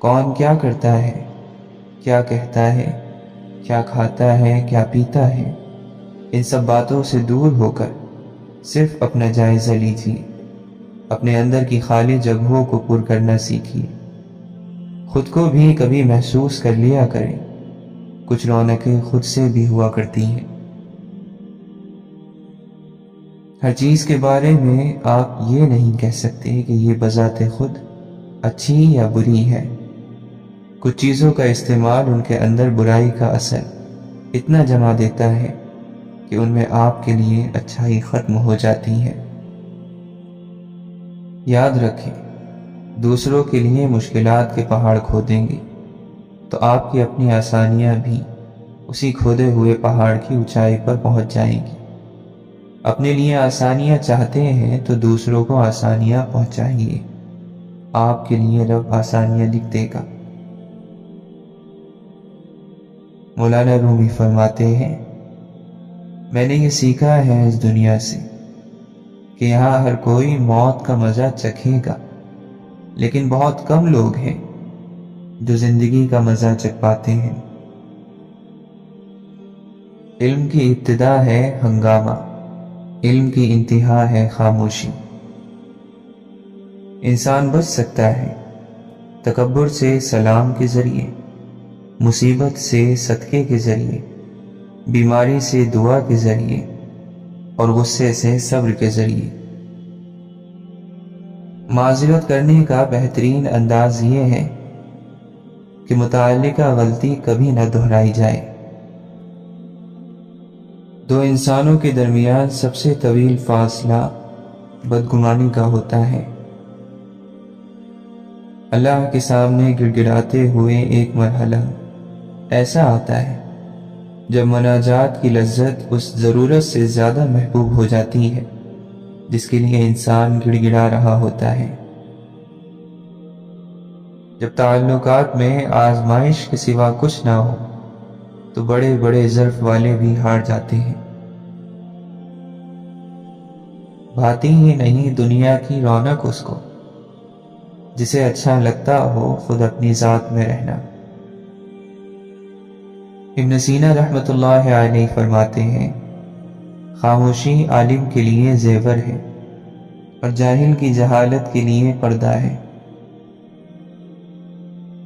کون کیا کرتا ہے، کیا کہتا ہے، کیا کھاتا ہے، کیا پیتا ہے، ان سب باتوں سے دور ہو کر صرف اپنا جائزہ لیجیے، اپنے اندر کی خالی جگہوں کو پر کرنا سیکھیے۔ خود کو بھی کبھی محسوس کر لیا کریں، کچھ رونقیں خود سے بھی ہوا کرتی ہیں۔ ہر چیز کے بارے میں آپ یہ نہیں کہہ سکتے کہ یہ بذات خود اچھی یا بری ہے۔ کچھ چیزوں کا استعمال ان کے اندر برائی کا اثر اتنا جما دیتا ہے کہ ان میں آپ کے لیے اچھائی ختم ہو جاتی ہے۔ یاد رکھیں، دوسروں کے لیے مشکلات کے پہاڑ کھودیں گے تو آپ کی اپنی آسانیاں بھی اسی کھودے ہوئے پہاڑ کی اونچائی پر پہنچ جائیں گی۔ اپنے لیے آسانیاں چاہتے ہیں تو دوسروں کو آسانیاں پہنچائیے، آپ کے لیے رب آسانیاں لکھ دے گا۔ مولانا رومی فرماتے ہیں، میں نے یہ سیکھا ہے اس دنیا سے کہ یہاں ہر کوئی موت کا مزہ چکھے گا، لیکن بہت کم لوگ ہیں جو زندگی کا مزہ چکھ پاتے ہیں۔ علم کی ابتدا ہے ہنگامہ، علم کی انتہا ہے خاموشی۔ انسان بچ سکتا ہے تکبر سے سلام کے ذریعے، مصیبت سے صدقے کے ذریعے، بیماری سے دعا کے ذریعے، اور غصے سے صبر کے ذریعے۔ معذرت کرنے کا بہترین انداز یہ ہے کہ متعلقہ غلطی کبھی نہ دہرائی جائے۔ دو انسانوں کے درمیان سب سے طویل فاصلہ بدگمانی کا ہوتا ہے۔ اللہ کے سامنے گڑ گڑاتے ہوئے ایک مرحلہ ایسا آتا ہے جب مناجات کی لذت اس ضرورت سے زیادہ محبوب ہو جاتی ہے جس کے لیے انسان گڑ گڑا رہا ہوتا ہے۔ جب تعلقات میں آزمائش کے سوا کچھ نہ ہو تو بڑے بڑے ظرف والے بھی ہار جاتے ہیں۔ بھاتی ہی نہیں دنیا کی رونق اس کو، جسے اچھا لگتا ہو خود اپنی ذات میں رہنا۔ ابن سینا رحمۃ اللہ علیہ فرماتے ہیں، خاموشی عالم کے لیے زیور ہے اور جاہل کی جہالت کے لیے پردہ ہے۔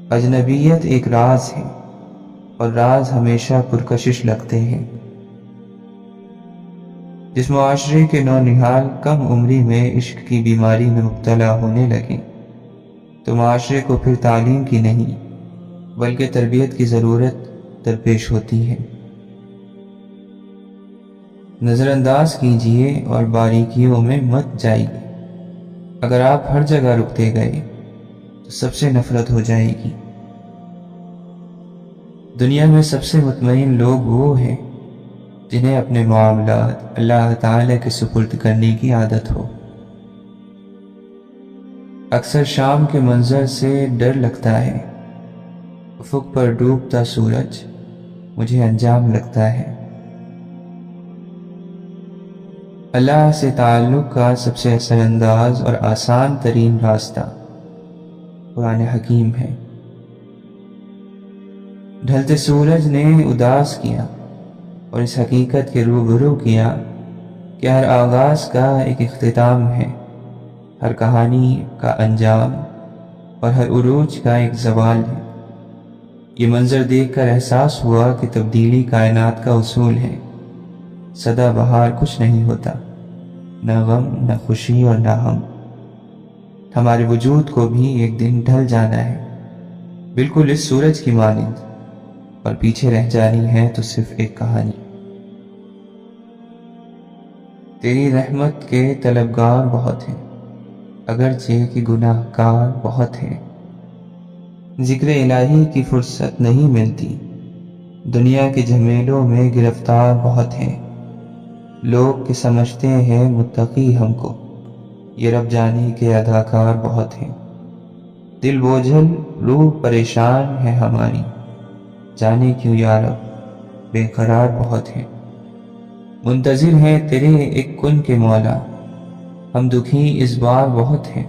اجنبیت ایک راز ہے اور راز ہمیشہ پرکشش لگتے ہیں۔ جس معاشرے کے نونہال کم عمری میں عشق کی بیماری میں مبتلا ہونے لگے تو معاشرے کو پھر تعلیم کی نہیں بلکہ تربیت کی ضرورت درپیش ہوتی ہے۔ نظر انداز کیجیے اور باریکیوں میں مت جائیے۔ اگر آپ ہر جگہ رکتے گئے تو سب سے نفرت ہو جائے گی۔ دنیا میں سب سے مطمئن لوگ وہ ہیں جنہیں اپنے معاملات اللہ تعالی کے سپرد کرنے کی عادت ہو۔ اکثر شام کے منظر سے ڈر لگتا ہے، افق پر ڈوبتا سورج مجھے انجام لگتا ہے۔ اللہ سے تعلق کا سب سے اثر انداز اور آسان ترین راستہ قرآن حکیم ہے۔ ڈھلتے سورج نے اداس کیا اور اس حقیقت کے روبرو کیا کہ ہر آغاز کا ایک اختتام ہے، ہر کہانی کا انجام اور ہر عروج کا ایک زوال ہے۔ یہ منظر دیکھ کر احساس ہوا کہ تبدیلی کائنات کا اصول ہے۔ سدا بہار کچھ نہیں ہوتا، نہ غم، نہ خوشی اور نہ ہم۔ ہمارے وجود کو بھی ایک دن ڈھل جانا ہے، بالکل اس سورج کی مانند، اور پیچھے رہ جانی ہے تو صرف ایک کہانی۔ تیری رحمت کے طلبگار بہت ہیں، اگرچہ کہ گناہ گار بہت ہیں۔ ذکر الہی کی فرصت نہیں ملتی، دنیا کے جھمیلوں میں گرفتار بہت ہیں۔ لوگ کہ سمجھتے ہیں متقی ہم کو، یہ رب جانے کے اداکار بہت ہیں۔ دل بوجھل روح پریشان ہے ہماری، جانے کیوں یا رب بے قرار بہت ہیں۔ منتظر ہیں تیرے ایک کن کے مولا، ہم دکھی اس بار بہت ہیں۔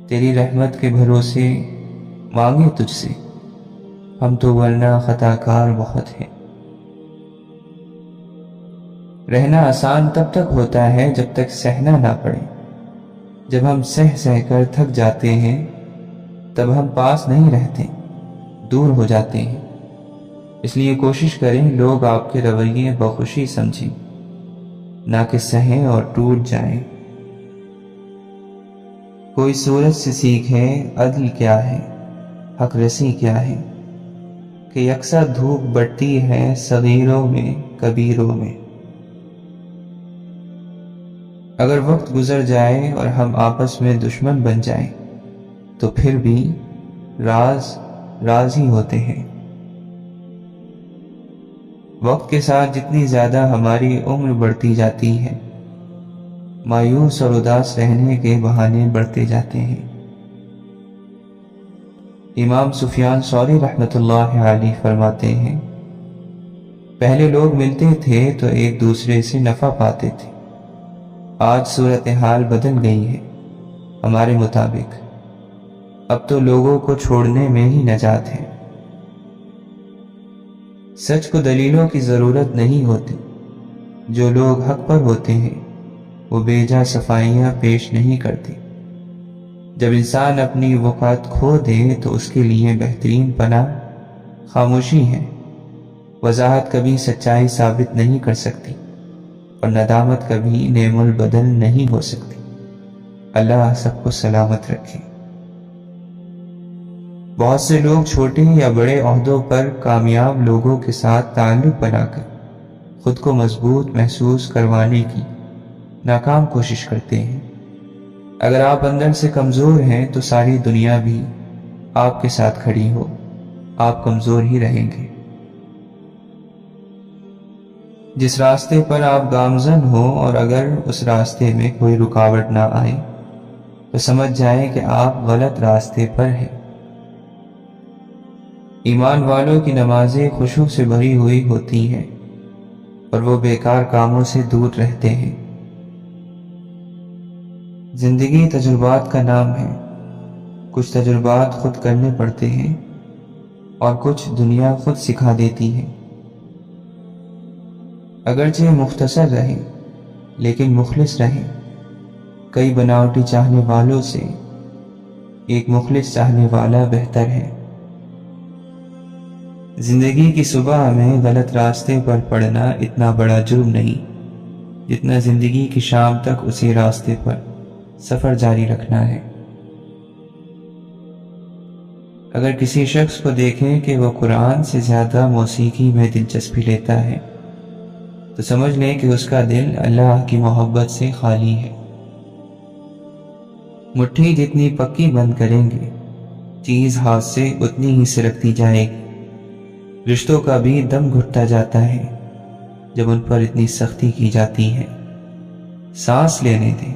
تیری رحمت کے بھروسے مانگے تجھ سے، ہم تو ورنہ خطا کار بہت ہیں۔ رہنا آسان تب تک ہوتا ہے جب تک سہنا نہ پڑے۔ جب ہم سہ کر تھک جاتے ہیں تب ہم پاس نہیں رہتے، دور ہو جاتے ہیں۔ اس لیے کوشش کریں لوگ آپ کے رویے بخوشی سمجھیں، نہ کہ سہیں اور ٹوٹ جائیں۔ کوئی سورج سے سیکھے عدل کیا ہے، حق رسی کیا ہے، کہ یکساں دھوپ بڑھتی ہے صغیروں میں کبیروں میں۔ اگر وقت گزر جائے اور ہم آپس میں دشمن بن جائیں تو پھر بھی راز ہی ہوتے ہیں۔ وقت کے ساتھ جتنی زیادہ ہماری عمر بڑھتی جاتی ہے، مایوس اور اداس رہنے کے بہانے بڑھتے جاتے ہیں۔ امام سفیان ثوری رحمۃ اللہ علیہ فرماتے ہیں، پہلے لوگ ملتے تھے تو ایک دوسرے سے نفع پاتے تھے، آج صورتحال بدل گئی ہے ہمارے مطابق، اب تو لوگوں کو چھوڑنے میں ہی نجات ہے۔ سچ کو دلیلوں کی ضرورت نہیں ہوتی، جو لوگ حق پر ہوتے ہیں وہ بیجا صفائیاں پیش نہیں کرتے۔ جب انسان اپنی وقات کھو دے تو اس کے لیے بہترین پناہ خاموشی ہے۔ وضاحت کبھی سچائی ثابت نہیں کر سکتی اور ندامت کبھی نعم البدل نہیں ہو سکتی۔ اللہ سب کو سلامت رکھے۔ بہت سے لوگ چھوٹے یا بڑے عہدوں پر کامیاب لوگوں کے ساتھ تعلق بنا کر خود کو مضبوط محسوس کروانے کی ناکام کوشش کرتے ہیں۔ اگر آپ اندر سے کمزور ہیں تو ساری دنیا بھی آپ کے ساتھ کھڑی ہو، آپ کمزور ہی رہیں گے۔ جس راستے پر آپ گامزن ہو اور اگر اس راستے میں کوئی رکاوٹ نہ آئے تو سمجھ جائیں کہ آپ غلط راستے پر ہیں۔ ایمان والوں کی نمازیں خشوع سے بھری ہوئی ہوتی ہیں اور وہ بیکار کاموں سے دور رہتے ہیں۔ زندگی تجربات کا نام ہے، کچھ تجربات خود کرنے پڑتے ہیں اور کچھ دنیا خود سکھا دیتی ہے۔ اگرچہ مختصر رہیں لیکن مخلص رہیں۔ کئی بناوٹی چاہنے والوں سے ایک مخلص چاہنے والا بہتر ہے۔ زندگی کی صبح میں غلط راستے پر پڑنا اتنا بڑا جرم نہیں جتنا زندگی کی شام تک اسی راستے پر سفر جاری رکھنا ہے۔ اگر کسی شخص کو دیکھیں کہ وہ قرآن سے زیادہ موسیقی میں دلچسپی لیتا ہے تو سمجھ لیں کہ اس کا دل اللہ کی محبت سے خالی ہے۔ مٹھی جتنی پکی بند کریں گے چیز ہاتھ سے اتنی ہی سرکتی جائے گی۔ رشتوں کا بھی دم گھٹتا جاتا ہے جب ان پر اتنی سختی کی جاتی ہے۔ سانس لینے دیں،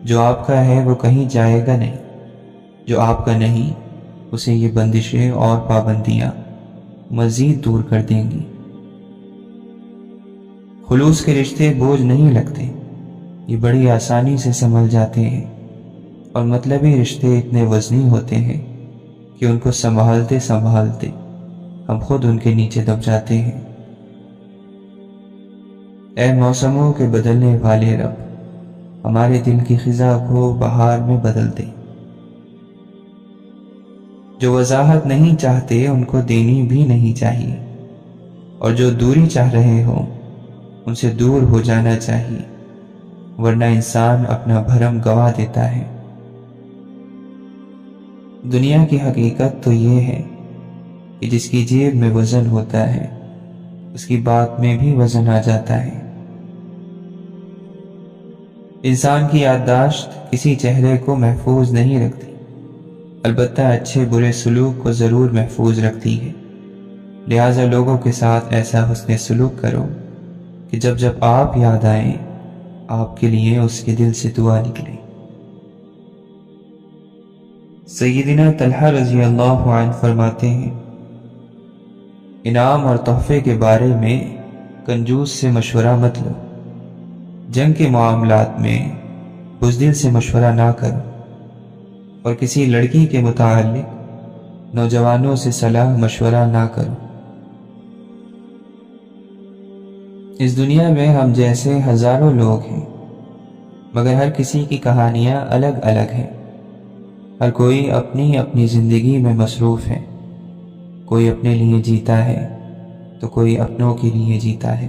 جو آپ کا ہے وہ کہیں جائے گا نہیں، جو آپ کا نہیں اسے یہ بندشیں اور پابندیاں مزید دور کر دیں گی۔ خلوص کے رشتے بوجھ نہیں لگتے، یہ بڑی آسانی سے سنبھل جاتے ہیں، اور مطلبی رشتے اتنے وزنی ہوتے ہیں کہ ان کو سنبھالتے سنبھالتے ہم خود ان کے نیچے دب جاتے ہیں۔ اے موسموں کے بدلنے والے رب، ہمارے دل کی خزاں کو بہار میں بدل دے۔ جو وضاحت نہیں چاہتے ان کو دینی بھی نہیں چاہیے، اور جو دوری چاہ رہے ہوں ان سے دور ہو جانا چاہیے، ورنہ انسان اپنا بھرم گوا دیتا ہے۔ دنیا کی حقیقت تو یہ ہے کہ جس کی جیب میں وزن ہوتا ہے اس کی بات میں بھی وزن آ جاتا ہے۔ انسان کی یادداشت کسی چہرے کو محفوظ نہیں رکھتی، البتہ اچھے برے سلوک کو ضرور محفوظ رکھتی ہے۔ لہٰذا لوگوں کے ساتھ ایسا حسن سلوک کرو کہ جب جب آپ یاد آئیں آپ کے لیے اس کے دل سے دعا نکلے۔ سیدنا طلحہ رضی اللہ عنہ فرماتے ہیں، انعام اور تحفے کے بارے میں کنجوس سے مشورہ مت لو، جنگ کے معاملات میں بزدل سے مشورہ نہ کرو، اور کسی لڑکی کے متعلق نوجوانوں سے صلاح مشورہ نہ کرو۔ اس دنیا میں ہم جیسے ہزاروں لوگ ہیں، مگر ہر کسی کی کہانیاں الگ الگ ہیں۔ ہر کوئی اپنی اپنی زندگی میں مصروف ہے، کوئی اپنے لیے جیتا ہے تو کوئی اپنوں کے لیے جیتا ہے۔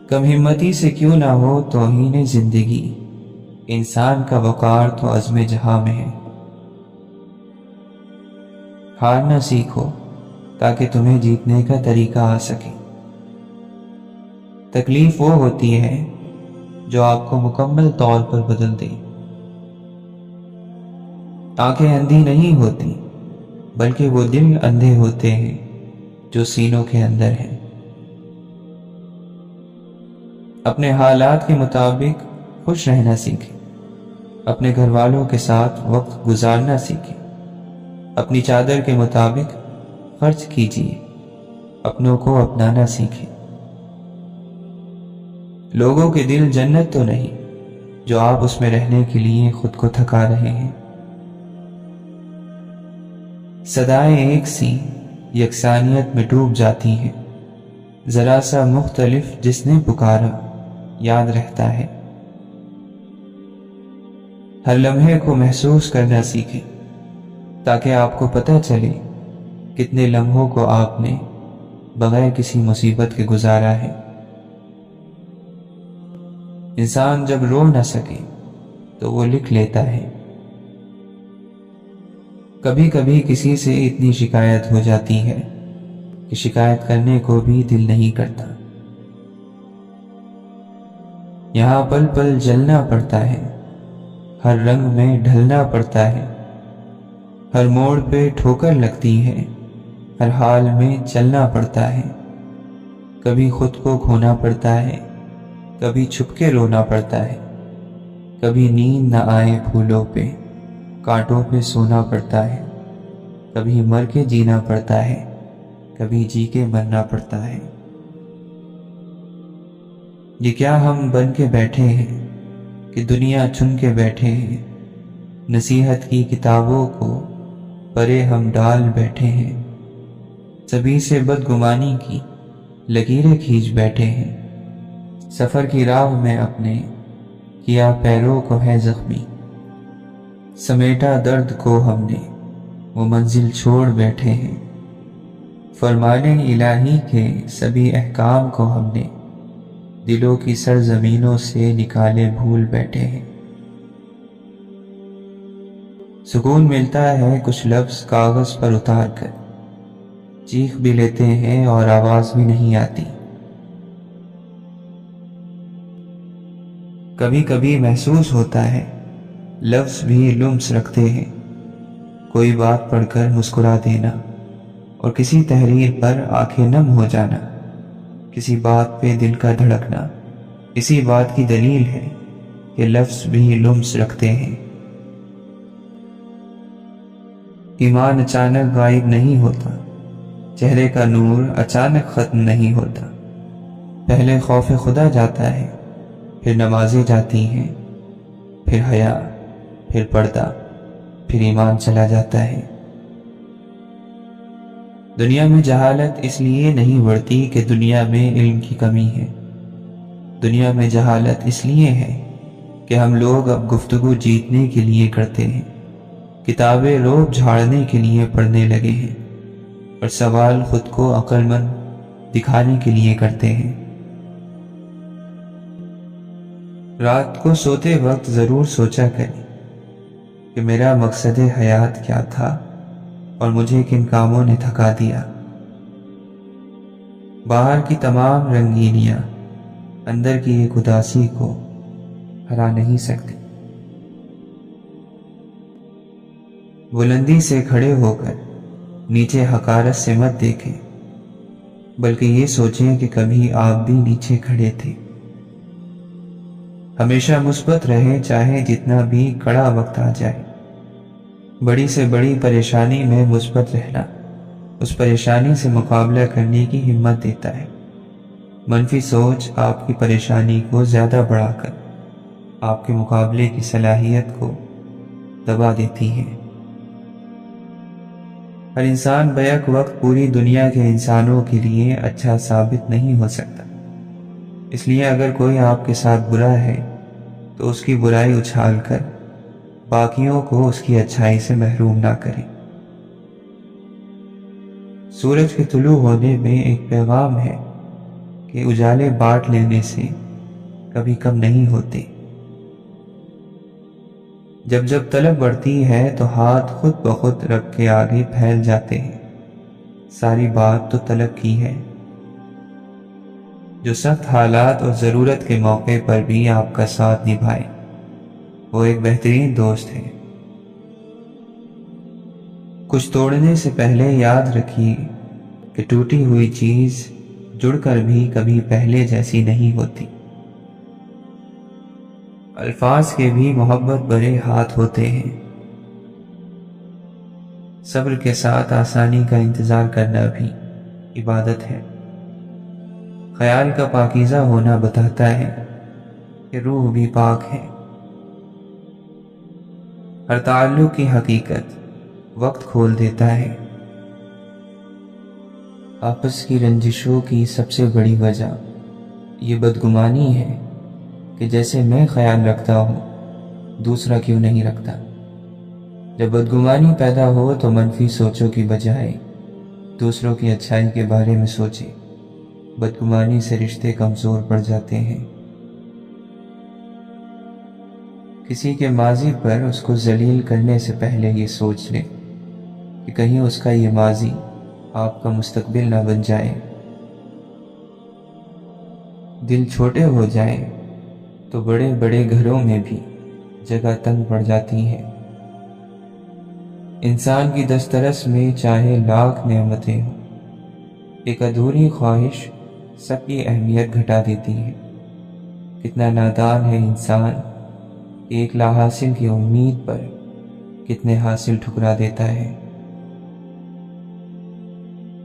کم ہمتی سے کیوں نہ ہو توہین زندگی، انسان کا وقار تو عزم جہاں میں ہے۔ ہارنا سیکھو تاکہ تمہیں جیتنے کا طریقہ آ سکے۔ تکلیف وہ ہوتی ہے جو آپ کو مکمل طور پر بدل دے۔ آنکھیں اندھی نہیں ہوتی، بلکہ وہ دل اندھے ہوتے ہیں جو سینوں کے اندر ہیں۔ اپنے حالات کے مطابق خوش رہنا سیکھیں، اپنے گھر والوں کے ساتھ وقت گزارنا سیکھیں، اپنی چادر کے مطابق خرچ کیجیے، اپنوں کو اپنانا سیکھیں۔ لوگوں کے دل جنت تو نہیں جو آپ اس میں رہنے کے لیے خود کو تھکا رہے ہیں۔ صدائیں ایک سی یکسانیت میں ڈوب جاتی ہیں، ذرا سا مختلف جس نے پکارا یاد رہتا ہے۔ ہر لمحے کو محسوس کرنا سیکھیں تاکہ آپ کو پتہ چلے کتنے لمحوں کو آپ نے بغیر کسی مصیبت کے گزارا ہے۔ انسان جب رو نہ سکے تو وہ لکھ لیتا ہے۔ کبھی کبھی کسی سے اتنی شکایت ہو جاتی ہے کہ شکایت کرنے کو بھی دل نہیں کرتا۔ یہاں پل پل جلنا پڑتا ہے، ہر رنگ میں ڈھلنا پڑتا ہے، ہر موڑ پہ ٹھوکر لگتی ہے، ہر حال میں چلنا پڑتا ہے۔ کبھی خود کو کھونا پڑتا ہے، کبھی چھپ کے رونا پڑتا ہے، کبھی نیند نہ آئے پھولوں پہ کانٹوں پہ سونا پڑتا ہے، کبھی مر کے جینا پڑتا ہے، کبھی جی کے مرنا پڑتا ہے۔ یہ کیا ہم بن کے بیٹھے ہیں کہ دنیا چن کے بیٹھے ہیں، نصیحت کی کتابوں کو پرے ہم ڈال بیٹھے ہیں، سبھی سے بدگمانی کی لکیریں کھینچ بیٹھے ہیں، سفر کی راہ میں اپنے کیا پیروں کو ہے زخمی، سمیٹا درد کو ہم نے وہ منزل چھوڑ بیٹھے ہیں، فرمانے الہی کے سبھی احکام کو ہم نے دلوں کی سرزمینوں سے نکالے بھول بیٹھے ہیں۔ سکون ملتا ہے کچھ لفظ کاغذ پر اتار کر، چیخ بھی لیتے ہیں اور آواز بھی نہیں آتی۔ کبھی کبھی محسوس ہوتا ہے لفظ بھی لمس رکھتے ہیں، کوئی بات پڑھ کر مسکرا دینا اور کسی تحریر پر آنکھیں نم ہو جانا، کسی بات پہ دل کا دھڑکنا، اسی بات کی دلیل ہے کہ لفظ بھی لمس رکھتے ہیں۔ ایمان اچانک غائب نہیں ہوتا، چہرے کا نور اچانک ختم نہیں ہوتا، پہلے خوف خدا جاتا ہے، پھر نمازیں جاتی ہیں، پھر حیا، پھر پردہ، پھر ایمان چلا جاتا ہے۔ دنیا میں جہالت اس لیے نہیں بڑھتی کہ دنیا میں علم کی کمی ہے، دنیا میں جہالت اس لیے ہے کہ ہم لوگ اب گفتگو جیتنے کے لیے کرتے ہیں، کتابیں روب جھاڑنے کے لیے پڑھنے لگے ہیں، اور سوال خود کو عقل مند دکھانے کے لیے کرتے ہیں۔ رات کو سوتے وقت ضرور سوچا کریں کہ میرا مقصد حیات کیا تھا اور مجھے کن کاموں نے تھکا دیا۔ باہر کی تمام رنگینیاں اندر کی ایک اداسی کو ہرا نہیں سکتی۔ بلندی سے کھڑے ہو کر نیچے حقارت سے مت دیکھیں، بلکہ یہ سوچیں کہ کبھی آپ بھی نیچے کھڑے تھے۔ ہمیشہ مثبت رہیں چاہے جتنا بھی کڑا وقت آ جائے۔ بڑی سے بڑی پریشانی میں مثبت رہنا اس پریشانی سے مقابلہ کرنے کی ہمت دیتا ہے۔ منفی سوچ آپ کی پریشانی کو زیادہ بڑھا کر آپ کے مقابلے کی صلاحیت کو دبا دیتی ہے۔ ہر انسان بیک وقت پوری دنیا کے انسانوں کے لیے اچھا ثابت نہیں ہو سکتا، اس لیے اگر کوئی آپ کے ساتھ برا ہے تو اس کی برائی اچھال کر باقیوں کو اس کی اچھائی سے محروم نہ کریں۔ سورج کے طلوع ہونے میں ایک پیغام ہے کہ اجالے بانٹ لینے سے کبھی کم نہیں ہوتے۔ جب جب طلب بڑھتی ہے تو ہاتھ خود بخود رب کے آگے پھیل جاتے ہیں۔ ساری بات تو طلب کی ہے۔ جو سخت حالات اور ضرورت کے موقع پر بھی آپ کا ساتھ نبھائے، وہ ایک بہترین دوست ہے۔ کچھ توڑنے سے پہلے یاد رکھیے کہ ٹوٹی ہوئی چیز جڑ کر بھی کبھی پہلے جیسی نہیں ہوتی۔ الفاظ کے بھی محبت بھرے ہاتھ ہوتے ہیں۔ صبر کے ساتھ آسانی کا انتظار کرنا بھی عبادت ہے۔ خیال کا پاکیزہ ہونا بتاتا ہے کہ روح بھی پاک ہے۔ ہر تعلق کی حقیقت وقت کھول دیتا ہے۔ آپس کی رنجشوں کی سب سے بڑی وجہ یہ بدگمانی ہے کہ جیسے میں خیال رکھتا ہوں دوسرا کیوں نہیں رکھتا۔ جب بدگمانی پیدا ہو تو منفی سوچوں کی بجائے دوسروں کی اچھائی کے بارے میں سوچیں۔ بدگمانی سے رشتے کمزور پڑ جاتے ہیں۔ کسی کے ماضی پر اس کو ذلیل کرنے سے پہلے یہ سوچ لیں کہ کہیں اس کا یہ ماضی آپ کا مستقبل نہ بن جائے۔ دل چھوٹے ہو جائیں تو بڑے بڑے گھروں میں بھی جگہ تنگ پڑ جاتی ہے۔ انسان کی دسترس میں چاہے لاکھ نعمتیں ہوں، ایک ادھوری خواہش سب کی اہمیت گھٹا دیتی ہے۔ کتنا نادان ہے انسان کہ ایک لا حاصل کی امید پر کتنے حاصل ٹھکرا دیتا ہے۔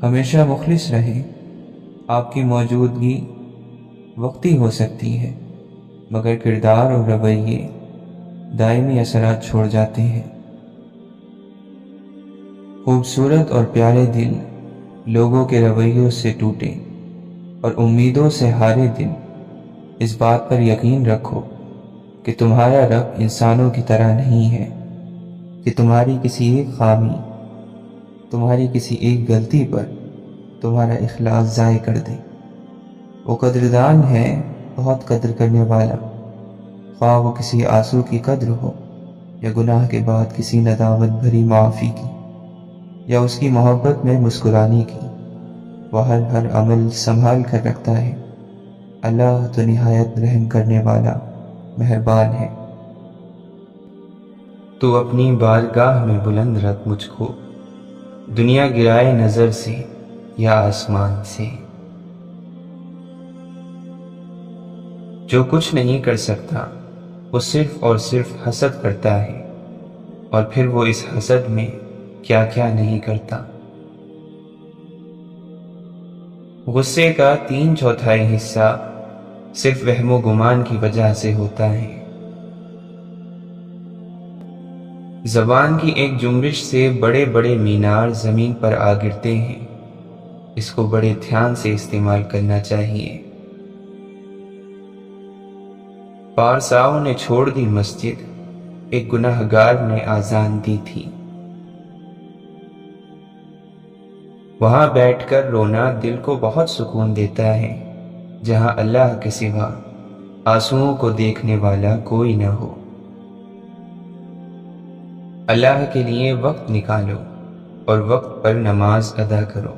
ہمیشہ مخلص رہیں۔ آپ کی موجودگی وقتی ہو سکتی ہے، مگر کردار اور رویے دائمی اثرات چھوڑ جاتے ہیں۔ خوبصورت اور پیارے دل لوگوں کے رویوں سے ٹوٹے اور امیدوں سے ہارے دل، اس بات پر یقین رکھو کہ تمہارا رب انسانوں کی طرح نہیں ہے کہ تمہاری کسی ایک خامی، تمہاری کسی ایک غلطی پر تمہارا اخلاص ضائع کر دے۔ وہ قدردان ہے، بہت قدر کرنے والا، خواہ وہ کسی آنسو کی قدر ہو یا گناہ کے بعد کسی ندامت بھری معافی کی یا اس کی محبت میں مسکرانے کی۔ وہ ہر عمل سنبھال کر رکھتا ہے۔ اللہ تو نہایت رحم کرنے والا مہربان ہے۔ تو اپنی بارگاہ میں بلند رکھ مجھ کو، دنیا گرائے نظر سے یا آسمان سے۔ جو کچھ نہیں کر سکتا وہ صرف اور صرف حسد کرتا ہے، اور پھر وہ اس حسد میں کیا کیا نہیں کرتا۔ غصے کا 3/4 حصہ صرف وہم و گمان کی وجہ سے ہوتا ہے۔ زبان کی ایک جنبش سے بڑے بڑے مینار زمین پر آ گرتے ہیں۔ اس کو بڑے دھیان سے استعمال کرنا چاہیے۔ پارساؤں نے چھوڑ دی مسجد، ایک گناہگار نے آذان دی تھی۔ وہاں بیٹھ کر رونا دل کو بہت سکون دیتا ہے، جہاں اللہ کے سوا آنسوؤں کو دیکھنے والا کوئی نہ ہو۔ اللہ کے لیے وقت نکالو اور وقت پر نماز ادا کرو۔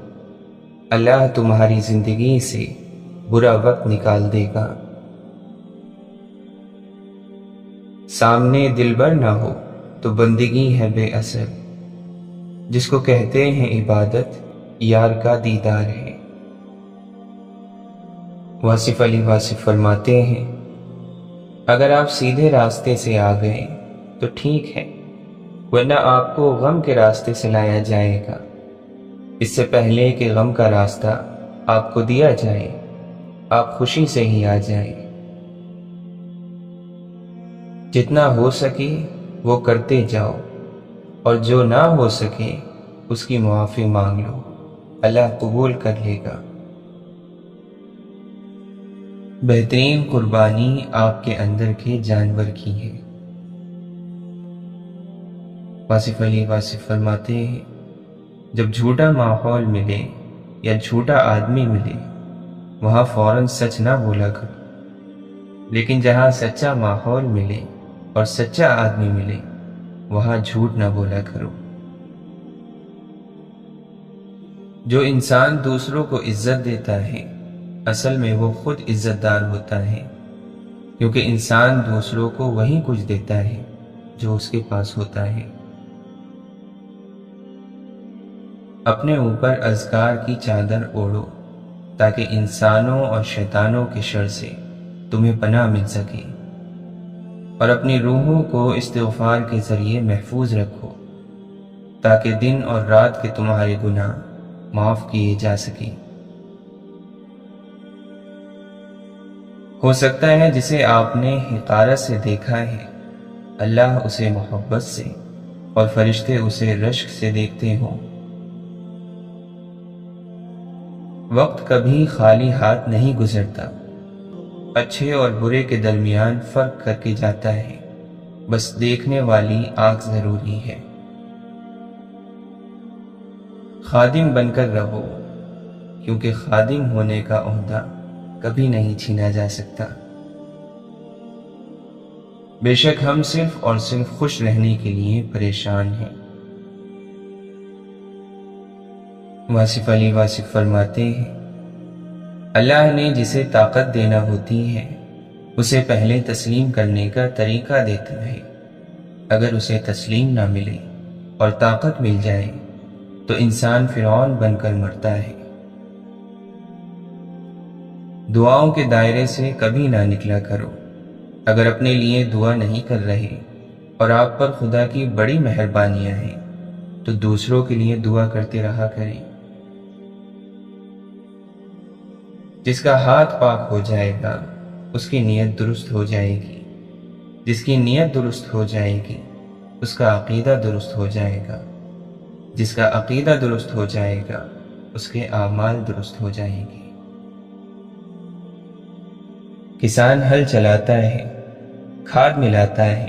اللہ تمہاری زندگی سے برا وقت نکال دے گا۔ سامنے دلبر نہ ہو تو بندگی ہے بے اثر، جس کو کہتے ہیں عبادت یار کا دیدار ہے۔ واصف علی واصف فرماتے ہیں، اگر آپ سیدھے راستے سے آ گئے تو ٹھیک ہے، ورنہ آپ کو غم کے راستے سے لایا جائے گا، اس سے پہلے کہ غم کا راستہ آپ کو دیا جائے، آپ خوشی سے ہی آ جائیں۔ جتنا ہو سکے وہ کرتے جاؤ، اور جو نہ ہو سکے اس کی معافی مانگ لو، اللہ قبول کر لے گا۔ بہترین قربانی آپ کے اندر کے جانور کی ہے۔ واصف علی واصف فرماتے ہیں، جب جھوٹا ماحول ملے یا جھوٹا آدمی ملے وہاں فوراً سچ نہ بولا کرو، لیکن جہاں سچا ماحول ملے اور سچا آدمی ملے وہاں جھوٹ نہ بولا کرو۔ جو انسان دوسروں کو عزت دیتا ہے اصل میں وہ خود عزت دار ہوتا ہے، کیونکہ انسان دوسروں کو وہی کچھ دیتا ہے جو اس کے پاس ہوتا ہے۔ اپنے اوپر اذکار کی چادر اوڑھو تاکہ انسانوں اور شیطانوں کے شر سے تمہیں پناہ مل سکے، اور اپنی روحوں کو استغفار کے ذریعے محفوظ رکھو تاکہ دن اور رات کے تمہارے گناہ معاف کیے جا سکیں۔ ہو سکتا ہے جسے آپ نے حقارت سے دیکھا ہے اللہ اسے محبت سے اور فرشتے اسے رشک سے دیکھتے ہوں۔ وقت کبھی خالی ہاتھ نہیں گزرتا، اچھے اور برے کے درمیان فرق کر کے جاتا ہے، بس دیکھنے والی آنکھ ضروری ہے۔ خادم بن کر رہو، کیونکہ خادم ہونے کا عہدہ کبھی نہیں چھینا جا سکتا۔ بے شک ہم صرف اور صرف خوش رہنے کے لیے پریشان ہیں۔ واصف علی واصف فرماتے ہیں، اللہ نے جسے طاقت دینا ہوتی ہے اسے پہلے تسلیم کرنے کا طریقہ دیتا ہے۔ اگر اسے تسلیم نہ ملے اور طاقت مل جائے تو انسان فرعون بن کر مرتا ہے۔ دعاؤں کے دائرے سے کبھی نہ نکلا کرو۔ اگر اپنے لیے دعا نہیں کر رہے اور آپ پر خدا کی بڑی مہربانیاں ہیں تو دوسروں کے لیے دعا کرتے رہا کریں۔ جس کا ہاتھ پاک ہو جائے گا اس کی نیت درست ہو جائے گی، جس کی نیت درست ہو جائے گی اس کا عقیدہ درست ہو جائے گا، جس کا عقیدہ درست ہو جائے گا اس کے اعمال درست ہو جائیں گے۔ کسان ہل چلاتا ہے، کھاد ملاتا ہے،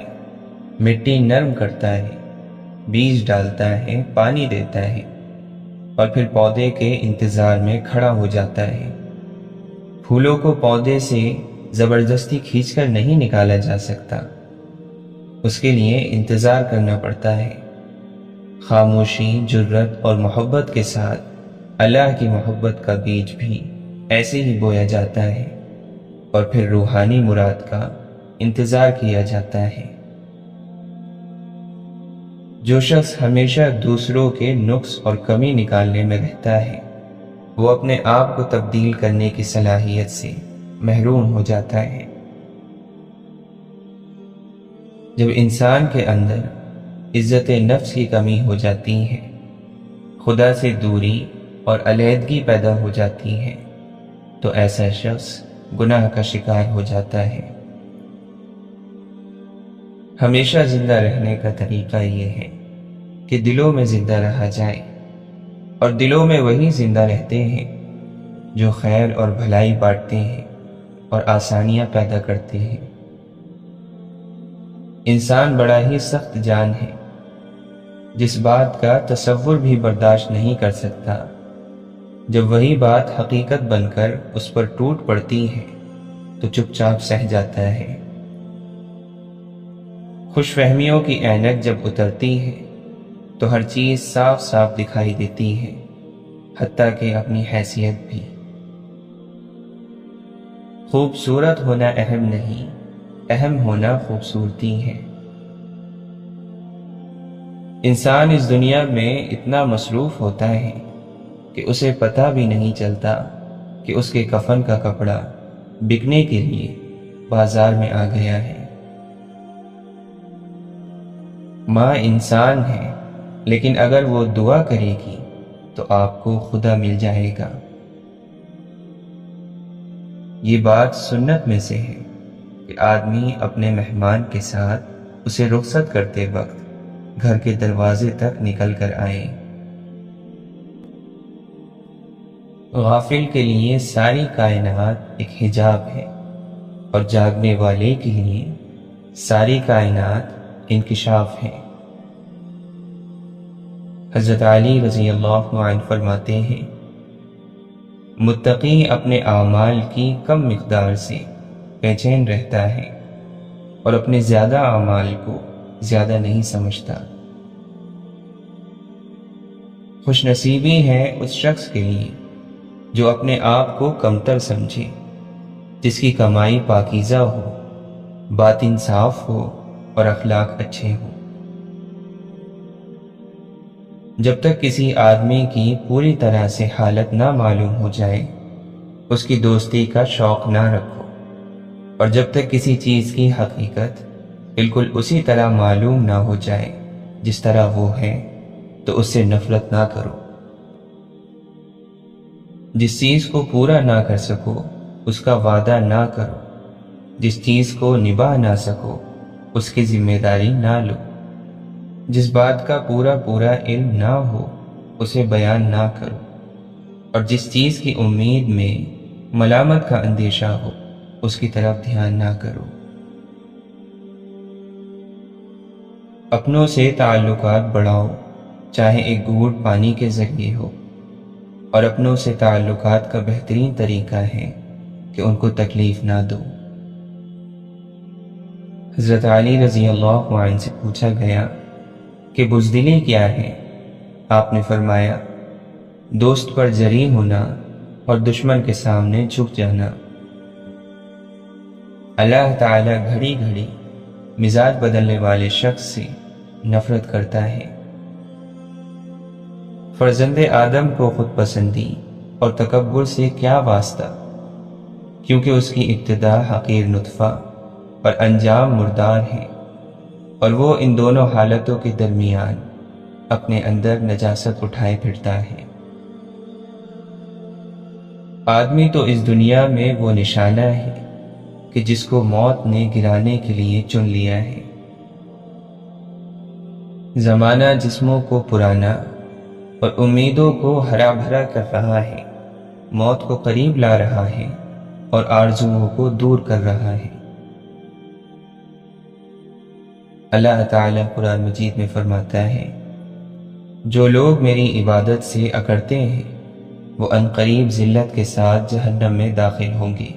مٹی نرم کرتا ہے، بیج ڈالتا ہے، پانی دیتا ہے اور پھر پودے کے انتظار میں کھڑا ہو جاتا ہے۔ پھولوں کو پودے سے زبردستی کھینچ کر نہیں نکالا جا سکتا، اس کے لیے انتظار کرنا پڑتا ہے۔ خاموشی، جرت اور محبت کے ساتھ اللہ کی محبت کا بیج بھی ایسے ہی بویا جاتا ہے اور پھر روحانی مراد کا انتظار کیا جاتا ہے۔ جو شخص ہمیشہ دوسروں کے نقص اور کمی نکالنے میں رہتا ہے وہ اپنے آپ کو تبدیل کرنے کی صلاحیت سے محروم ہو جاتا ہے۔ جب انسان کے اندر عزت نفس کی کمی ہو جاتی ہے، خدا سے دوری اور علیحدگی پیدا ہو جاتی ہے تو ایسا شخص گناہ کا شکار ہو جاتا ہے۔ ہمیشہ زندہ رہنے کا طریقہ یہ ہے کہ دلوں میں زندہ رہا جائے، اور دلوں میں وہی زندہ رہتے ہیں جو خیر اور بھلائی بانٹتے ہیں اور آسانیاں پیدا کرتے ہیں۔ انسان بڑا ہی سخت جان ہے، جس بات کا تصور بھی برداشت نہیں کر سکتا، جب وہی بات حقیقت بن کر اس پر ٹوٹ پڑتی ہے تو چپ چاپ سہ جاتا ہے۔ خوش فہمیوں کی اینک جب اترتی ہے تو ہر چیز صاف صاف دکھائی دیتی ہے، حتیٰ کہ اپنی حیثیت بھی۔ خوبصورت ہونا اہم نہیں، اہم ہونا خوبصورتی ہے۔ انسان اس دنیا میں اتنا مصروف ہوتا ہے کہ اسے پتہ بھی نہیں چلتا کہ اس کے کفن کا کپڑا بکنے کے لیے بازار میں آ گیا ہے۔ ماں انسان ہے، لیکن اگر وہ دعا کرے گی تو آپ کو خدا مل جائے گا۔ یہ بات سنت میں سے ہے کہ آدمی اپنے مہمان کے ساتھ اسے رخصت کرتے وقت گھر کے دروازے تک نکل کر آئے، غافل کے لیے ساری کائنات ایک حجاب ہے اور جاگنے والے کے لیے ساری کائنات انکشاف ہے۔ حضرت علی رضی اللہ عنہ فرماتے ہیں، متقی اپنے اعمال کی کم مقدار سے بے چین رہتا ہے اور اپنے زیادہ اعمال کو زیادہ نہیں سمجھتا۔ خوش نصیبی ہے اس شخص کے لیے جو اپنے آپ کو کمتر سمجھے، جس کی کمائی پاکیزہ ہو، باطن صاف ہو اور اخلاق اچھے ہوں۔ جب تک کسی آدمی کی پوری طرح سے حالت نہ معلوم ہو جائے، اس کی دوستی کا شوق نہ رکھو، اور جب تک کسی چیز کی حقیقت بالکل اسی طرح معلوم نہ ہو جائے جس طرح وہ ہے، تو اس سے نفرت نہ کرو۔ جس چیز کو پورا نہ کر سکو اس کا وعدہ نہ کرو، جس چیز کو نبھا نہ سکو اس کی ذمہ داری نہ لو، جس بات کا پورا علم نہ ہو اسے بیان نہ کرو، اور جس چیز کی امید میں ملامت کا اندیشہ ہو اس کی طرف دھیان نہ کرو۔ اپنوں سے تعلقات بڑھاؤ، چاہے ایک گھونٹ پانی کے ذریعے ہو، اور اپنوں سے تعلقات کا بہترین طریقہ ہے کہ ان کو تکلیف نہ دو۔ حضرت علی رضی اللہ عنہ سے پوچھا گیا کہ بزدلی کیا ہے؟ آپ نے فرمایا، دوست پر جری ہونا اور دشمن کے سامنے جھک جانا۔ اللہ تعالی گھڑی گھڑی مزاج بدلنے والے شخص سے نفرت کرتا ہے۔ فرزند آدم کو خود پسندی اور تکبر سے کیا واسطہ، کیونکہ اس کی ابتدا حقیر نطفہ اور انجام مردار ہے، اور وہ ان دونوں حالتوں کے درمیان اپنے اندر نجاست اٹھائے پھرتا ہے۔ آدمی تو اس دنیا میں وہ نشانہ ہے کہ جس کو موت نے گرانے کے لیے چن لیا ہے۔ زمانہ جسموں کو پرانا اور امیدوں کو ہرا بھرا کر رہا ہے، موت کو قریب لا رہا ہے اور آرزوؤں کو دور کر رہا ہے۔ اللہ تعالیٰ قرآن مجید میں فرماتا ہے، جو لوگ میری عبادت سے اکڑتے ہیں وہ عنقریب ذلت کے ساتھ جہنم میں داخل ہوں گے۔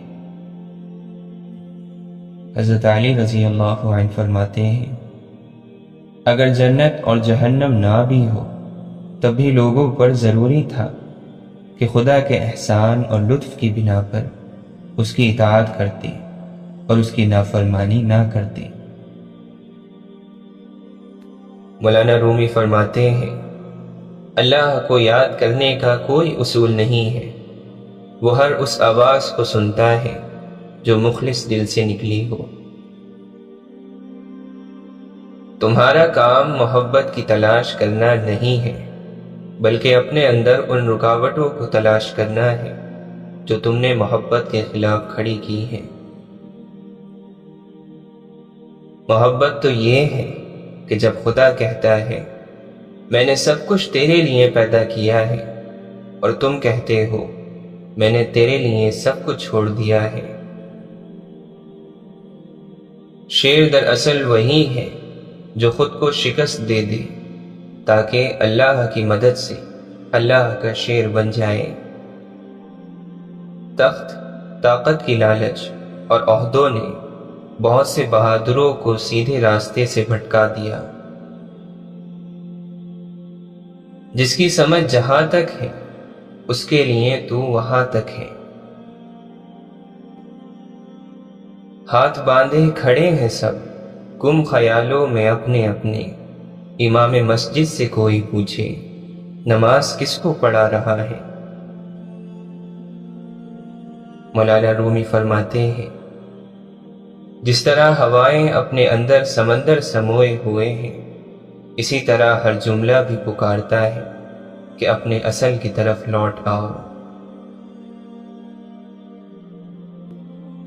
حضرت علی رضی اللہ عنہ فرماتے ہیں، اگر جنت اور جہنم نہ بھی ہو تب بھی لوگوں پر ضروری تھا کہ خدا کے احسان اور لطف کی بنا پر اس کی اطاعت کرتے اور اس کی نافرمانی نہ کرتے۔ مولانا رومی فرماتے ہیں، اللہ کو یاد کرنے کا کوئی اصول نہیں ہے، وہ ہر اس آواز کو سنتا ہے جو مخلص دل سے نکلی ہو۔ تمہارا کام محبت کی تلاش کرنا نہیں ہے، بلکہ اپنے اندر ان رکاوٹوں کو تلاش کرنا ہے جو تم نے محبت کے خلاف کھڑی کی ہیں۔ محبت تو یہ ہے کہ جب خدا کہتا ہے میں نے سب کچھ تیرے لیے پیدا کیا ہے، اور تم کہتے ہو میں نے تیرے لیے سب کچھ چھوڑ دیا ہے۔ شیر دراصل وہی ہے جو خود کو شکست دے دے تاکہ اللہ کی مدد سے اللہ کا شیر بن جائے۔ تخت، طاقت کی لالچ اور عہدوں نے بہت سے بہادروں کو سیدھے راستے سے بھٹکا دیا۔ جس کی سمجھ جہاں تک ہے اس کے لیے تو وہاں تک ہے۔ ہاتھ باندھے کھڑے ہیں سب گم خیالوں میں اپنے اپنے، امام مسجد سے کوئی پوچھے نماز کس کو پڑھا رہا ہے۔ مولانا رومی فرماتے ہیں، جس طرح ہوائیں اپنے اندر سمندر سموئے ہوئے ہیں، اسی طرح ہر جملہ بھی پکارتا ہے کہ اپنے اصل کی طرف لوٹ آؤ۔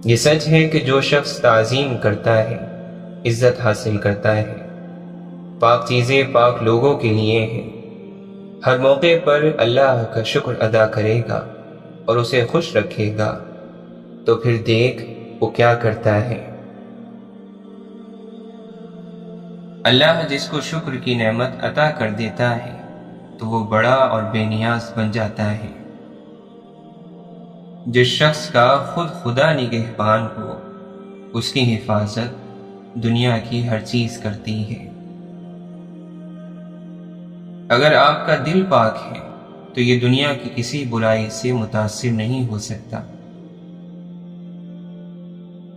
یہ سچ ہے کہ جو شخص تعظیم کرتا ہے عزت حاصل کرتا ہے۔ پاک چیزیں پاک لوگوں کے لیے ہیں، ہر موقع پر اللہ کا شکر ادا کرے گا اور اسے خوش رکھے گا تو پھر دیکھ وہ کیا کرتا ہے۔ اللہ جس کو شکر کی نعمت عطا کر دیتا ہے تو وہ بڑا اور بے نیاز بن جاتا ہے۔ جس شخص کا خود خدا نگہبان ہو اس کی حفاظت دنیا کی ہر چیز کرتی ہے۔ اگر آپ کا دل پاک ہے تو یہ دنیا کی کسی برائی سے متاثر نہیں ہو سکتا۔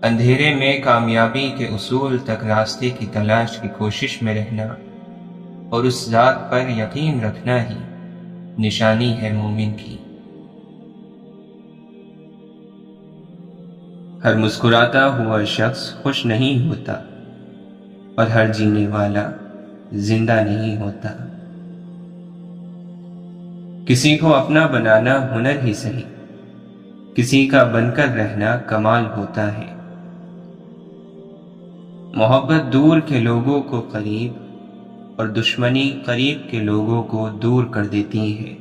اندھیرے میں کامیابی کے اصول تک راستے کی تلاش کی کوشش میں رہنا اور اس ذات پر یقین رکھنا ہی نشانی ہے مومن کی۔ ہر مسکراتا ہوا شخص خوش نہیں ہوتا اور ہر جینے والا زندہ نہیں ہوتا۔ کسی کو اپنا بنانا ہنر ہی صحیح، کسی کا بن کر رہنا کمال ہوتا ہے۔ محبت دور کے لوگوں کو قریب اور دشمنی قریب کے لوگوں کو دور کر دیتی ہے۔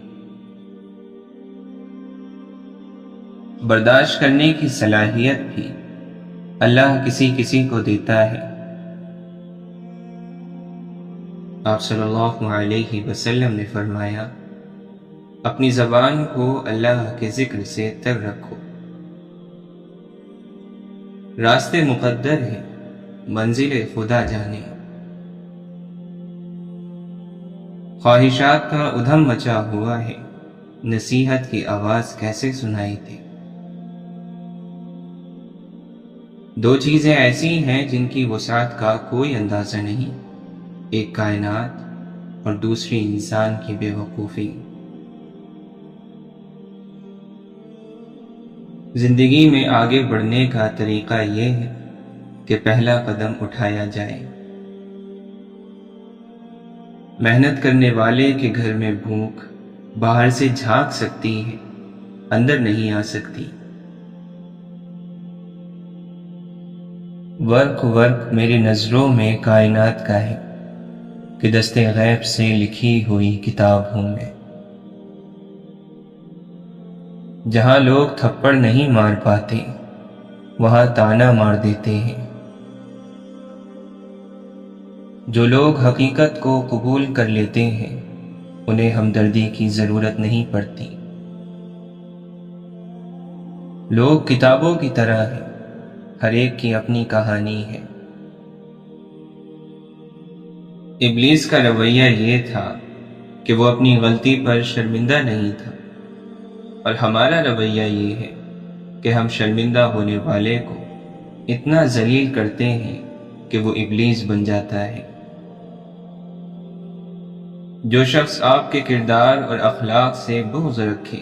برداشت کرنے کی صلاحیت بھی اللہ کسی کسی کو دیتا ہے۔ آپ صلی اللہ علیہ وسلم نے فرمایا، اپنی زبان کو اللہ کے ذکر سے تر رکھو۔ راستے مقدر ہیں، منزل خدا جانے۔ خواہشات کا ادھم مچا ہوا ہے، نصیحت کی آواز کیسے سنائی دے۔ دو چیزیں ایسی ہیں جن کی وسعت کا کوئی اندازہ نہیں، ایک کائنات اور دوسری انسان کی بے وقوفی۔ زندگی میں آگے بڑھنے کا طریقہ یہ ہے کہ پہلا قدم اٹھایا جائے۔ محنت کرنے والے کے گھر میں بھوک باہر سے جھانک سکتی ہے، اندر نہیں آ سکتی۔ ورق میری نظروں میں کائنات کا ہے کہ دستے غیب سے لکھی ہوئی کتاب ہوں میں۔ جہاں لوگ تھپڑ نہیں مار پاتے وہاں تانا مار دیتے ہیں۔ جو لوگ حقیقت کو قبول کر لیتے ہیں انہیں ہمدردی کی ضرورت نہیں پڑتی۔ لوگ کتابوں کی طرح ہیں، ہر ایک کی اپنی کہانی ہے۔ ابلیس کا رویہ یہ تھا کہ وہ اپنی غلطی پر شرمندہ نہیں تھا، اور ہمارا رویہ یہ ہے کہ ہم شرمندہ ہونے والے کو اتنا ذلیل کرتے ہیں کہ وہ ابلیس بن جاتا ہے۔ جو شخص آپ کے کردار اور اخلاق سے بغض رکھے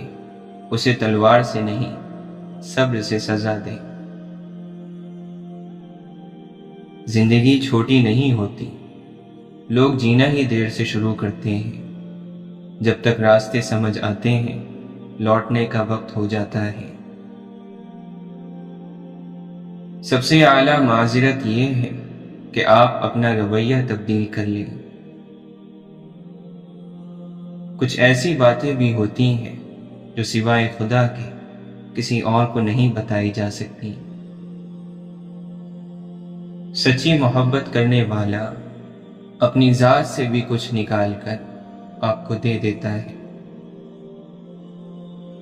اسے تلوار سے نہیں صبر سے سزا دے۔ زندگی چھوٹی نہیں ہوتی، لوگ جینا ہی دیر سے شروع کرتے ہیں۔ جب تک راستے سمجھ آتے ہیں لوٹنے کا وقت ہو جاتا ہے۔ سب سے اعلیٰ معذرت یہ ہے کہ آپ اپنا رویہ تبدیل کر لیں۔ کچھ ایسی باتیں بھی ہوتی ہیں جو سوائے خدا کے کسی اور کو نہیں بتائی جا سکتی۔ سچی محبت کرنے والا اپنی ذات سے بھی کچھ نکال کر آپ کو دے دیتا ہے۔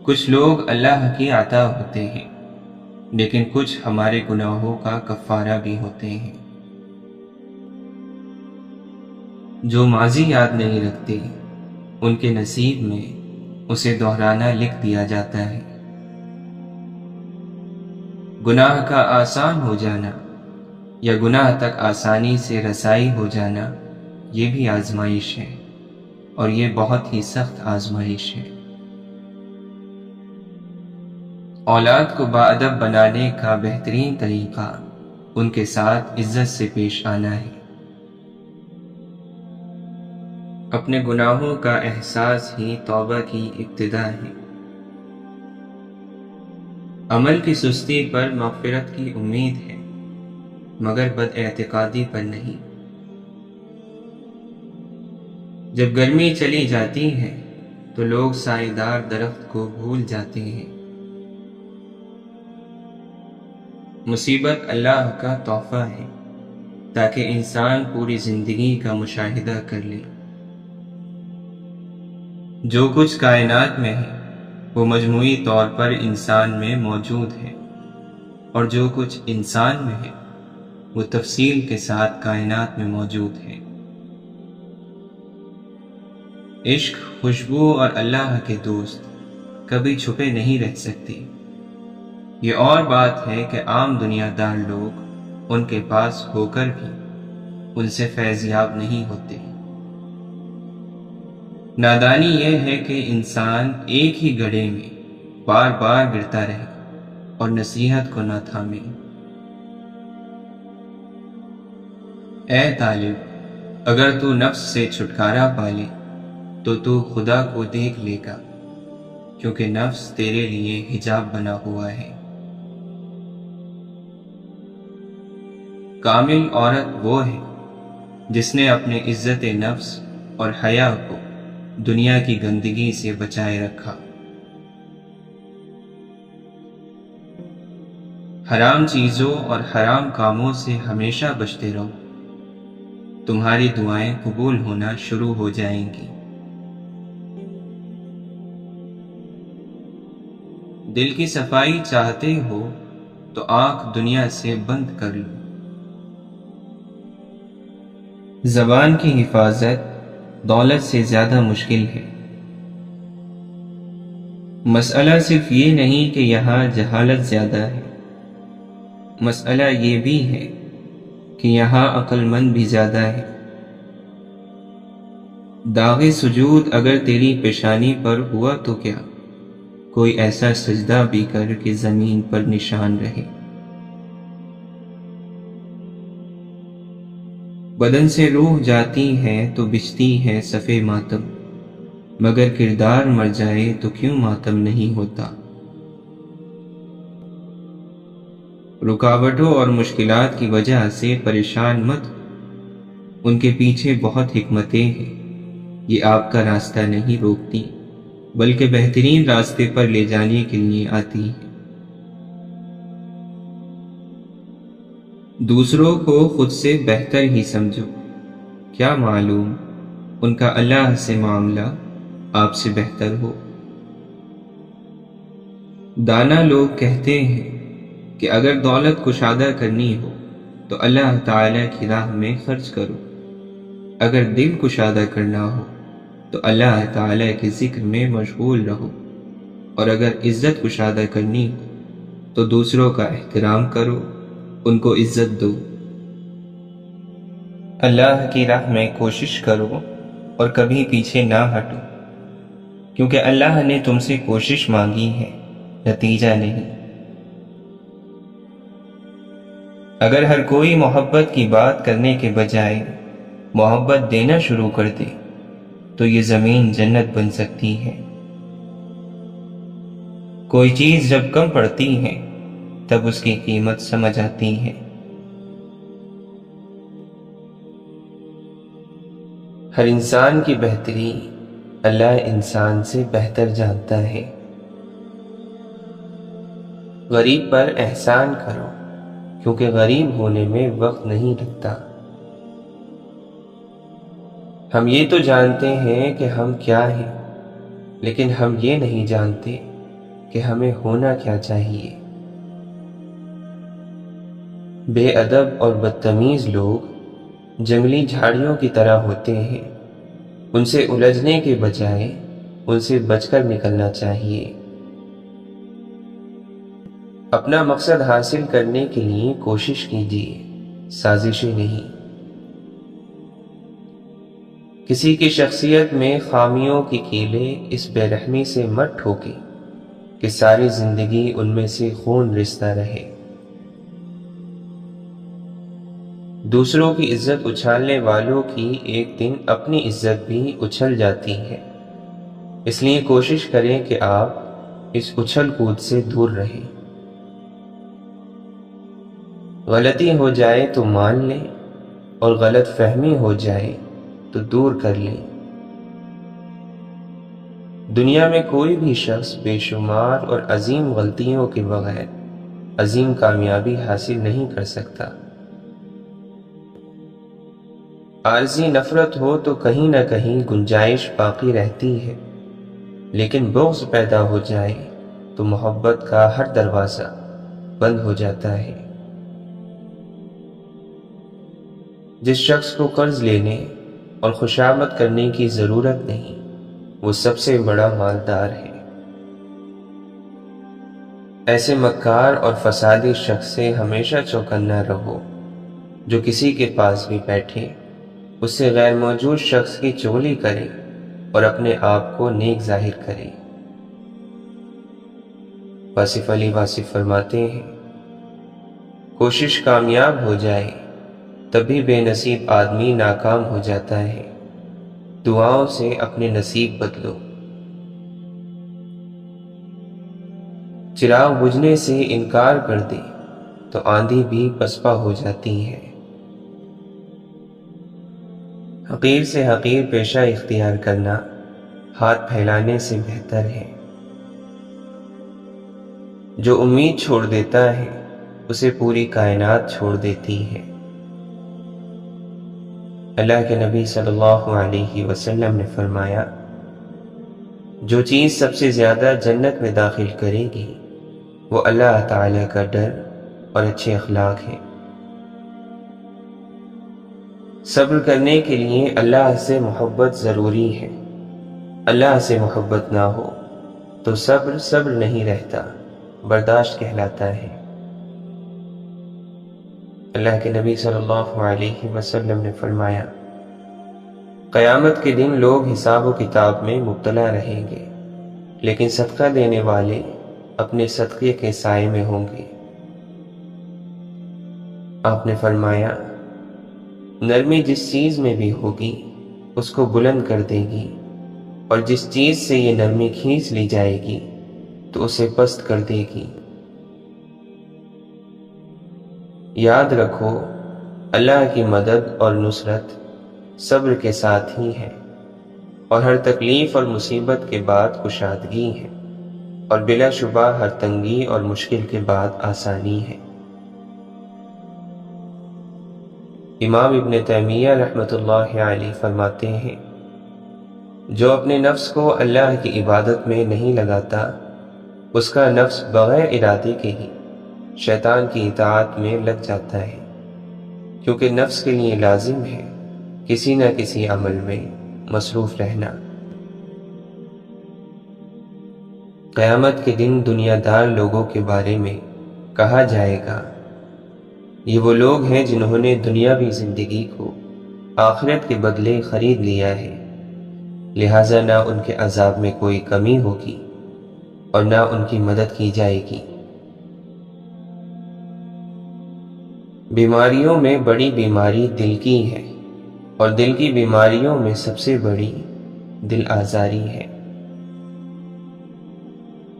کچھ لوگ اللہ کی عطا ہوتے ہیں لیکن کچھ ہمارے گناہوں کا کفارہ بھی ہوتے ہیں۔ جو ماضی یاد نہیں رکھتے ان کے نصیب میں اسے دہرانا لکھ دیا جاتا ہے۔ گناہ کا آسان ہو جانا یا گناہ تک آسانی سے رسائی ہو جانا یہ بھی آزمائش ہے، اور یہ بہت ہی سخت آزمائش ہے۔ اولاد کو باادب بنانے کا بہترین طریقہ ان کے ساتھ عزت سے پیش آنا ہے۔ اپنے گناہوں کا احساس ہی توبہ کی ابتدا ہے۔ عمل کی سستی پر مغفرت کی امید ہے مگر بد اعتقادی پر نہیں۔ جب گرمی چلی جاتی ہے تو لوگ سائیدار درخت کو بھول جاتے ہیں۔ مصیبت اللہ کا تحفہ ہے تاکہ انسان پوری زندگی کا مشاہدہ کر لے۔ جو کچھ کائنات میں ہے وہ مجموعی طور پر انسان میں موجود ہے، اور جو کچھ انسان میں ہے وہ تفصیل کے ساتھ کائنات میں موجود ہے۔ عشق، خوشبو اور اللہ کے دوست کبھی چھپے نہیں رہ سکتے۔ یہ اور بات ہے کہ عام دنیا دار لوگ ان کے پاس ہو کر بھی ان سے فیض یاب نہیں ہوتے۔ نادانی یہ ہے کہ انسان ایک ہی گڑھے میں بار بار گرتا رہے اور نصیحت کو نہ تھامے۔ اے طالب، اگر تو نفس سے چھٹکارا پالے تو خدا کو دیکھ لے گا، کیونکہ نفس تیرے لیے حجاب بنا ہوا ہے۔ کامل عورت وہ ہے جس نے اپنے عزت نفس اور حیا کو دنیا کی گندگی سے بچائے رکھا۔ حرام چیزوں اور حرام کاموں سے ہمیشہ بچتے رہو، تمہاری دعائیں قبول ہونا شروع ہو جائیں گی۔ دل کی صفائی چاہتے ہو تو آنکھ دنیا سے بند کر لو۔ زبان کی حفاظت دولت سے زیادہ مشکل ہے۔ مسئلہ صرف یہ نہیں کہ یہاں جہالت زیادہ ہے، مسئلہ یہ بھی ہے کہ یہاں عقل مند بھی زیادہ ہے۔ داغ سجود اگر تیری پیشانی پر ہوا تو کیا، کوئی ایسا سجدہ بھی کر کہ زمین پر نشان رہے۔ بدن سے روح جاتی ہے تو بچتی ہے صفے ماتم، مگر کردار مر جائے تو کیوں ماتم نہیں ہوتا۔ رکاوٹوں اور مشکلات کی وجہ سے پریشان مت، ان کے پیچھے بہت حکمتیں ہیں، یہ آپ کا راستہ نہیں روکتی بلکہ بہترین راستے پر لے جانے کے لیے آتی ہے۔ دوسروں کو خود سے بہتر ہی سمجھو، کیا معلوم ان کا اللہ سے معاملہ آپ سے بہتر ہو۔ دانا لوگ کہتے ہیں کہ اگر دولت کشادہ کرنی ہو تو اللہ تعالی کی راہ میں خرچ کرو، اگر دل کشادہ کرنا ہو تو اللہ تعالی کے ذکر میں مشغول رہو، اور اگر عزت کشادہ کرنی ہو تو دوسروں کا احترام کرو، ان کو عزت دو۔ اللہ کی راہ میں کوشش کرو اور کبھی پیچھے نہ ہٹو، کیونکہ اللہ نے تم سے کوشش مانگی ہے، نتیجہ نہیں۔ اگر ہر کوئی محبت کی بات کرنے کے بجائے محبت دینا شروع کر دے تو یہ زمین جنت بن سکتی ہے۔ کوئی چیز جب کم پڑتی ہے تب اس کی قیمت سمجھ آتی ہے۔ ہر انسان کی بہتری اللہ انسان سے بہتر جانتا ہے۔ غریب پر احسان کرو، کیونکہ غریب ہونے میں وقت نہیں لگتا۔ ہم یہ تو جانتے ہیں کہ ہم کیا ہیں، لیکن ہم یہ نہیں جانتے کہ ہمیں ہونا کیا چاہیے۔ بے ادب اور بدتمیز لوگ جنگلی جھاڑیوں کی طرح ہوتے ہیں، ان سے الجھنے کے بجائے ان سے بچ کر نکلنا چاہیے۔ اپنا مقصد حاصل کرنے کے لیے کوشش کیجیے، سازشیں نہیں۔ کسی کی شخصیت میں خامیوں کی کیلیں اس بے رحمی سے مت ٹھوکے کہ ساری زندگی ان میں سے خون رستا رہے۔ دوسروں کی عزت اچھالنے والوں کی ایک دن اپنی عزت بھی اچھل جاتی ہے، اس لیے کوشش کریں کہ آپ اس اچھل کود سے دور رہیں۔ غلطی ہو جائے تو مان لیں، اور غلط فہمی ہو جائے تو دور کر لیں۔ دنیا میں کوئی بھی شخص بے شمار اور عظیم غلطیوں کے بغیر عظیم کامیابی حاصل نہیں کر سکتا۔ عارضی نفرت ہو تو کہیں نہ کہیں گنجائش باقی رہتی ہے، لیکن بغض پیدا ہو جائے تو محبت کا ہر دروازہ بند ہو جاتا ہے۔ جس شخص کو قرض لینے اور خوشامد کرنے کی ضرورت نہیں، وہ سب سے بڑا مالدار ہے۔ ایسے مکار اور فسادی شخص سے ہمیشہ چوکنا رہو جو کسی کے پاس بھی بیٹھے اس سے غیر موجود شخص کی چغلی کرے اور اپنے آپ کو نیک ظاہر کرے۔ واصف علی واصف فرماتے ہیں، کوشش کامیاب ہو جائے تبھی بے نصیب آدمی ناکام ہو جاتا ہے، دعاؤں سے اپنے نصیب بدلو۔ چراغ بجھنے سے انکار کر دے تو آندھی بھی پسپا ہو جاتی ہے۔ حقیر سے حقیر پیشہ اختیار کرنا ہاتھ پھیلانے سے بہتر ہے۔ جو امید چھوڑ دیتا ہے اسے پوری کائنات چھوڑ دیتی ہے۔ اللہ کے نبی صلی اللہ علیہ وسلم نے فرمایا، جو چیز سب سے زیادہ جنت میں داخل کرے گی وہ اللہ تعالی کا ڈر اور اچھے اخلاق ہے۔ صبر کرنے کے لیے اللہ سے محبت ضروری ہے۔ اللہ سے محبت نہ ہو تو صبر نہیں رہتا، برداشت کہلاتا ہے۔ اللہ کے نبی صلی اللہ علیہ وسلم نے فرمایا، قیامت کے دن لوگ حساب و کتاب میں مبتلا رہیں گے، لیکن صدقہ دینے والے اپنے صدقے کے سائے میں ہوں گے۔ آپ نے فرمایا، نرمی جس چیز میں بھی ہوگی اس کو بلند کر دے گی، اور جس چیز سے یہ نرمی کھینچ لی جائے گی تو اسے پست کر دے گی۔ یاد رکھو، اللہ کی مدد اور نصرت صبر کے ساتھ ہی ہے، اور ہر تکلیف اور مصیبت کے بعد کشادگی ہے، اور بلا شبہ ہر تنگی اور مشکل کے بعد آسانی ہے۔ امام ابن تیمیہ رحمۃ اللہ علیہ فرماتے ہیں، جو اپنے نفس کو اللہ کی عبادت میں نہیں لگاتا، اس کا نفس بغیر ارادے کے ہی شیطان کی اطاعت میں لگ جاتا ہے، کیونکہ نفس کے لیے لازم ہے کسی نہ کسی عمل میں مصروف رہنا۔ قیامت کے دن دنیا دار لوگوں کے بارے میں کہا جائے گا، یہ وہ لوگ ہیں جنہوں نے دنیاوی زندگی کو آخرت کے بدلے خرید لیا ہے، لہٰذا نہ ان کے عذاب میں کوئی کمی ہوگی اور نہ ان کی مدد کی جائے گی۔ بیماریوں میں بڑی بیماری دل کی ہے، اور دل کی بیماریوں میں سب سے بڑی دل آزاری ہے۔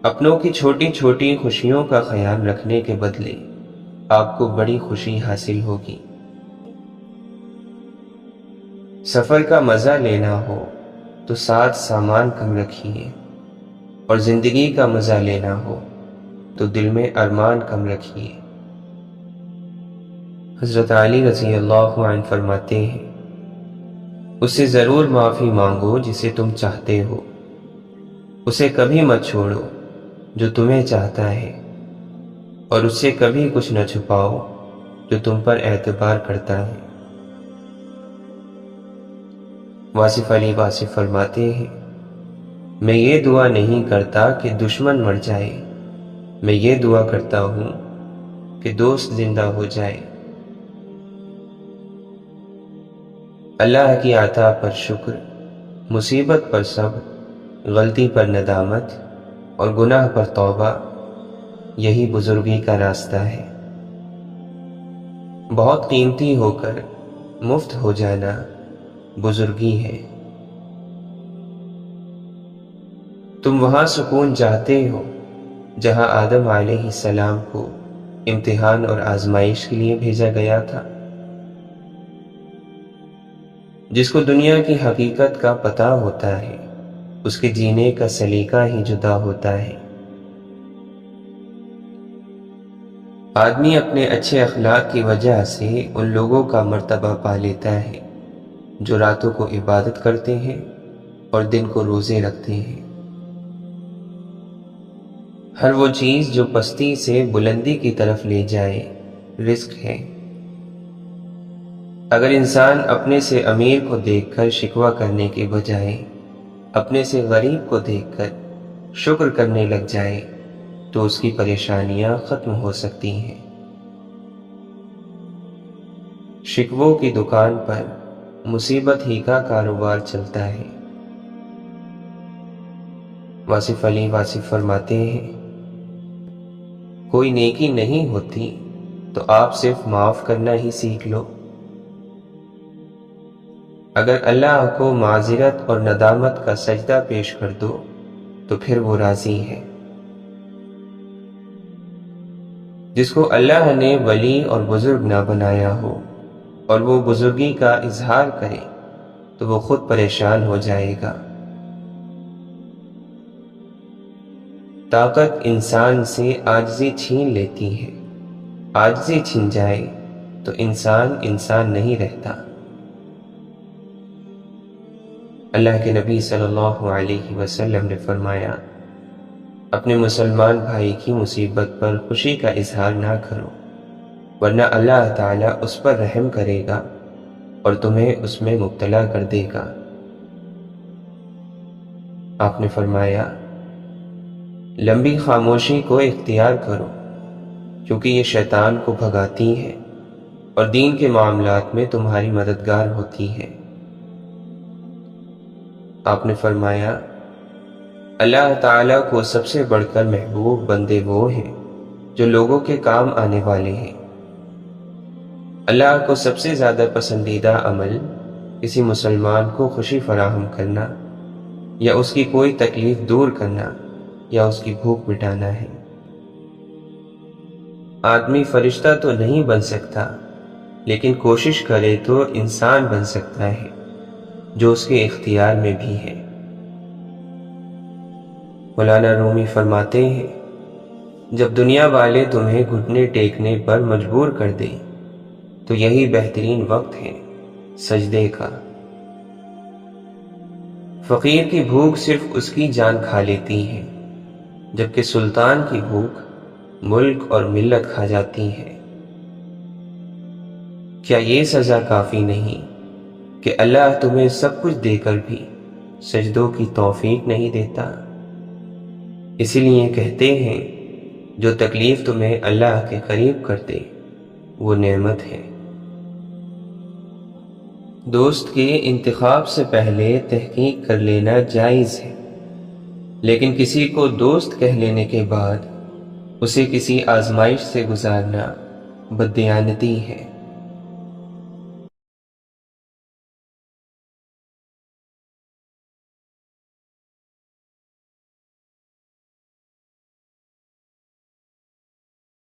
اپنوں کی چھوٹی چھوٹی خوشیوں کا خیال رکھنے کے بدلے آپ کو بڑی خوشی حاصل ہوگی۔ سفر کا مزہ لینا ہو تو ساتھ سامان کم رکھیے، اور زندگی کا مزہ لینا ہو تو دل میں ارمان کم رکھیے۔ حضرت علی رضی اللہ عنہ فرماتے ہیں، اس سے ضرور معافی مانگو جسے تم چاہتے ہو، اسے کبھی مت چھوڑو جو تمہیں چاہتا ہے، اور اس سے کبھی کچھ نہ چھپاؤ جو تم پر اعتبار کرتا ہے۔ واصف علی واصف فرماتے ہیں، میں یہ دعا نہیں کرتا کہ دشمن مر جائے، میں یہ دعا کرتا ہوں کہ دوست زندہ ہو جائے۔ اللہ کی عطا پر شکر، مصیبت پر صبر، غلطی پر ندامت اور گناہ پر توبہ، یہی بزرگی کا راستہ ہے۔ بہت قیمتی ہو کر مفت ہو جانا بزرگی ہے۔ تم وہاں سکون چاہتے ہو جہاں آدم علیہ السلام کو امتحان اور آزمائش کے لیے بھیجا گیا تھا۔ جس کو دنیا کی حقیقت کا پتہ ہوتا ہے، اس کے جینے کا سلیقہ ہی جدا ہوتا ہے۔ آدمی اپنے اچھے اخلاق کی وجہ سے ان لوگوں کا مرتبہ پا لیتا ہے جو راتوں کو عبادت کرتے ہیں اور دن کو روزے رکھتے ہیں۔ ہر وہ چیز جو پستی سے بلندی کی طرف لے جائے رزق ہے۔ اگر انسان اپنے سے امیر کو دیکھ کر شکوہ کرنے کے بجائے اپنے سے غریب کو دیکھ کر شکر کرنے لگ جائے تو اس کی پریشانیاں ختم ہو سکتی ہیں۔ شکووں کی دکان پر مصیبت ہی کا کاروبار چلتا ہے۔ واصف علی واصف فرماتے ہیں، کوئی نیکی نہیں ہوتی تو آپ صرف معاف کرنا ہی سیکھ لو۔ اگر اللہ کو معذرت اور ندامت کا سجدہ پیش کر دو تو پھر وہ راضی ہے۔ جس کو اللہ نے ولی اور بزرگ نہ بنایا ہو اور وہ بزرگی کا اظہار کرے تو وہ خود پریشان ہو جائے گا۔ طاقت انسان سے عاجزی چھین لیتی ہے، عاجزی چھن جائے تو انسان نہیں رہتا۔ اللہ کے نبی صلی اللہ علیہ وسلم نے فرمایا، اپنے مسلمان بھائی کی مصیبت پر خوشی کا اظہار نہ کرو، ورنہ اللہ تعالیٰ اس پر رحم کرے گا اور تمہیں اس میں مبتلا کر دے گا۔ آپ نے فرمایا، لمبی خاموشی کو اختیار کرو کیونکہ یہ شیطان کو بھگاتی ہے اور دین کے معاملات میں تمہاری مددگار ہوتی ہے۔ آپ نے فرمایا، اللہ تعالیٰ کو سب سے بڑھ کر محبوب بندے وہ ہیں جو لوگوں کے کام آنے والے ہیں۔ اللہ کو سب سے زیادہ پسندیدہ عمل کسی مسلمان کو خوشی فراہم کرنا یا اس کی کوئی تکلیف دور کرنا یا اس کی بھوک مٹانا ہے۔ آدمی فرشتہ تو نہیں بن سکتا لیکن کوشش کرے تو انسان بن سکتا ہے جو اس کے اختیار میں بھی ہے۔ مولانا رومی فرماتے ہیں، جب دنیا والے تمہیں گھٹنے ٹیکنے پر مجبور کر دیں تو یہی بہترین وقت ہے سجدے کا۔ فقیر کی بھوک صرف اس کی جان کھا لیتی ہے جبکہ سلطان کی بھوک ملک اور ملت کھا جاتی ہے۔ کیا یہ سزا کافی نہیں کہ اللہ تمہیں سب کچھ دے کر بھی سجدوں کی توفیق نہیں دیتا؟ اسی لیے کہتے ہیں، جو تکلیف تمہیں اللہ کے قریب کر دے وہ نعمت ہے۔ دوست کے انتخاب سے پہلے تحقیق کر لینا جائز ہے، لیکن کسی کو دوست کہہ لینے کے بعد اسے کسی آزمائش سے گزارنا بددیانتی ہے۔